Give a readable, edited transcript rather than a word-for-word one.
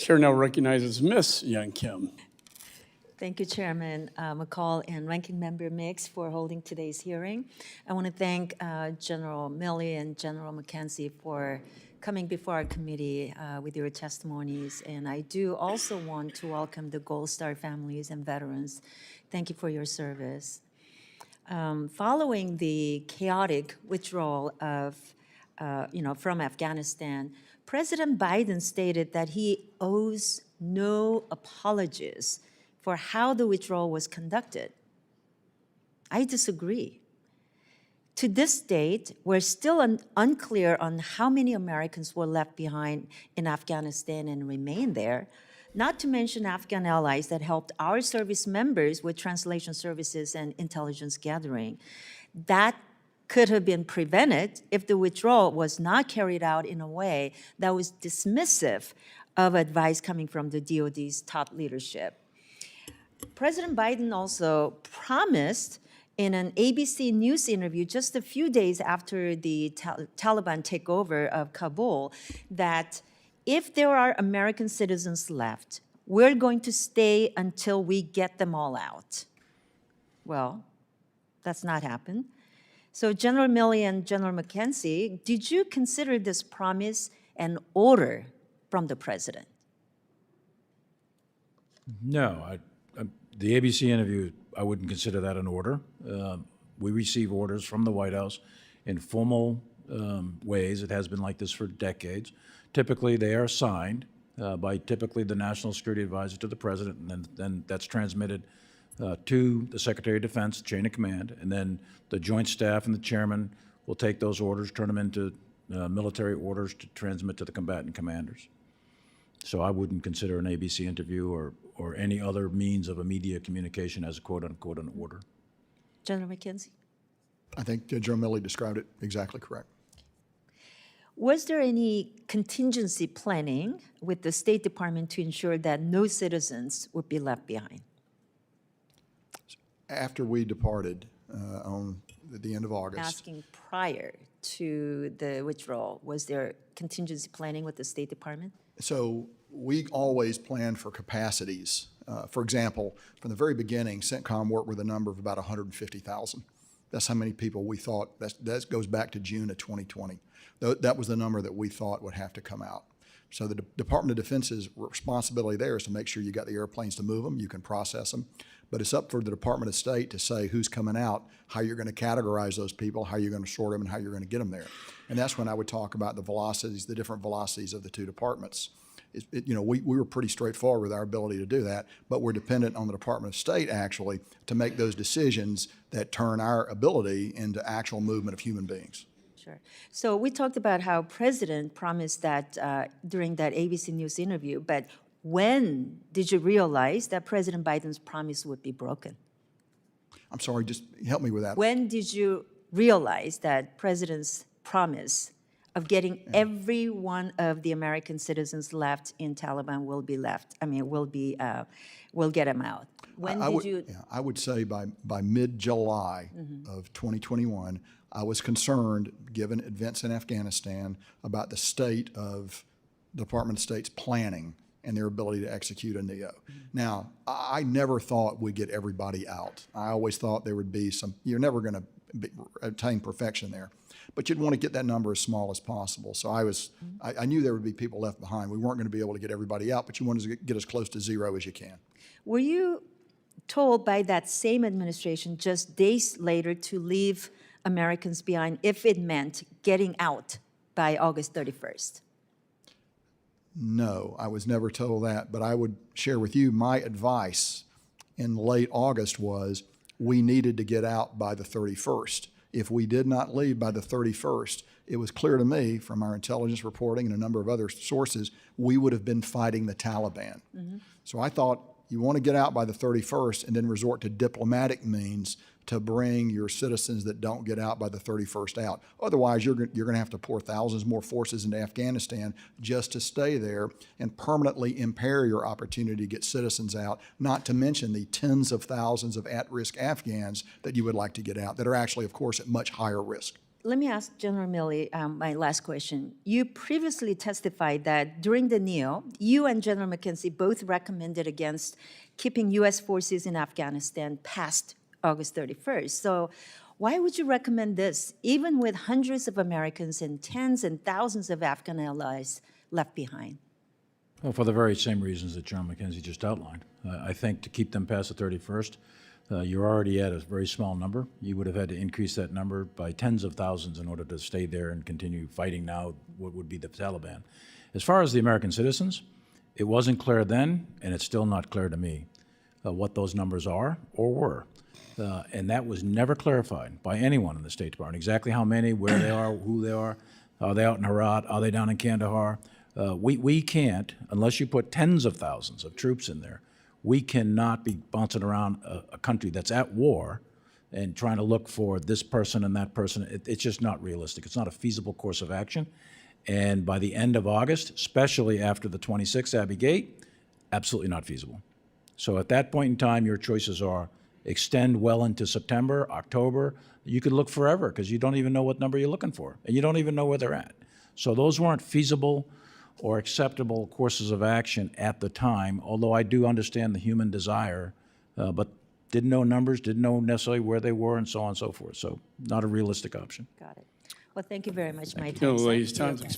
Chair now recognizes Ms. Young Kim. Thank you, Chairman McCall and Ranking Member Mix for holding today's hearing. I want to thank General Milley and General McKenzie for coming before our committee with your testimonies. And I do also want to welcome the Gold Star families and veterans. Thank you for your service. Following the chaotic withdrawal of, from Afghanistan, President Biden stated that he owes no apologies for how the withdrawal was conducted. I disagree. To this date, we're still unclear on how many Americans were left behind in Afghanistan and remain there, not to mention Afghan allies that helped our service members with translation services and intelligence gathering. That could have been prevented if the withdrawal was not carried out in a way that was dismissive of advice coming from the DoD's top leadership. President Biden also promised in an ABC News interview just a few days after the Taliban takeover of Kabul that if there are American citizens left, we're going to stay until we get them all out. Well, that's not happened. So General Milley and General McKenzie, did you consider this promise an order from the president? No, the ABC interview, I wouldn't consider that an order. We receive orders from the White House in formal ways. It has been like this for decades. Typically, they are signed by typically the National Security Advisor to the President, and then that's transmitted to the Secretary of Defense, chain of command, and then the Joint Staff and the Chairman will take those orders, turn them into military orders to transmit to the combatant commanders. So I wouldn't consider an ABC interview or any other means of immediate communication as a quote-unquote an order. General McKenzie? I think General Milley described it exactly correct. Was there any contingency planning with the State Department to ensure that no citizens would be left behind? After we departed on the end of August. Asking prior to the withdrawal, was there contingency planning with the State Department? So we always plan for capacities. For example, from the very beginning, CENTCOM worked with a number of about 150,000. That's how many people we thought, that goes back to June of 2020. That was the number that we thought would have to come out. So the Department of Defense's responsibility there is to make sure you got the airplanes to move them, you can process them. But it's up for the Department of State to say who's coming out, how you're going to categorize those people, how you're going to sort them, and how you're going to get them there. And that's when I would talk about the velocities, the different velocities of the two departments. We were pretty straightforward with our ability to do that, but we're dependent on the Department of State actually to make those decisions that turn our ability into actual movement of human beings. Sure. So we talked about how President promised that during that ABC News interview, but when did you realize that President Biden's promise would be broken? I'm sorry, just help me with that. When did you realize that President's promise of getting every one of the American citizens left in Taliban will be left? I mean, we'll get them out. When did you? Yeah, I would say by mid-July of 2021, I was concerned, given events in Afghanistan, about the state of the Department of State's planning and their ability to execute a NEO. Now, I never thought we'd get everybody out. I always thought there would be some, you're never going to attain perfection there, but you'd want to get that number as small as possible. So I knew there would be people left behind. We weren't going to be able to get everybody out, but you wanted to get as close to zero as you can. Were you told by that same administration just days later to leave Americans behind if it meant getting out by August 31st? No, I was never told that, but I would share with you my advice in late August was we needed to get out by the 31st. If we did not leave by the 31st, it was clear to me from our intelligence reporting and a number of other sources, we would have been fighting the Taliban. So I thought you want to get out by the 31st and then resort to diplomatic means to bring your citizens that don't get out by the 31st out. Otherwise, you're going to have to pour thousands more forces into Afghanistan just to stay there and permanently impair your opportunity to get citizens out, not to mention the tens of thousands of at-risk Afghans that you would like to get out that are actually, of course, at much higher risk. Let me ask General Milley my last question. You previously testified that during the NEO, you and General McKenzie both recommended against keeping U.S. forces in Afghanistan past August 31st. So why would you recommend this, even with hundreds of Americans and tens and thousands of Afghan allies left behind? Well, for the very same reasons that John McKenzie just outlined. I think to keep them past the 31st, you're already at a very small number. You would have had to increase that number by tens of thousands in order to stay there and continue fighting now what would be the Taliban. As far as the American citizens, it wasn't clear then, and it's still not clear to me, what those numbers are or were. And that was never clarified by anyone in the State Department, exactly how many, where they are, who they are they out in Herat, are they down in Kandahar? We can't, unless you put tens of thousands of troops in there, we cannot be bouncing around a country that's at war and trying to look for this person and that person. It's just not realistic. It's not a feasible course of action. And by the end of August, especially after the 26th Abbey Gate, absolutely not feasible. So at that point in time, your choices are extend well into September, October. You could look forever because you don't even know what number you're looking for, and you don't even know where they're at. So those weren't feasible or acceptable courses of action at the time, although I do understand the human desire, but didn't know numbers, didn't know necessarily where they were, and so on and so forth. So not a realistic option. Got it. Well, thank you very much. My You know, time's up. ladies, time's expired.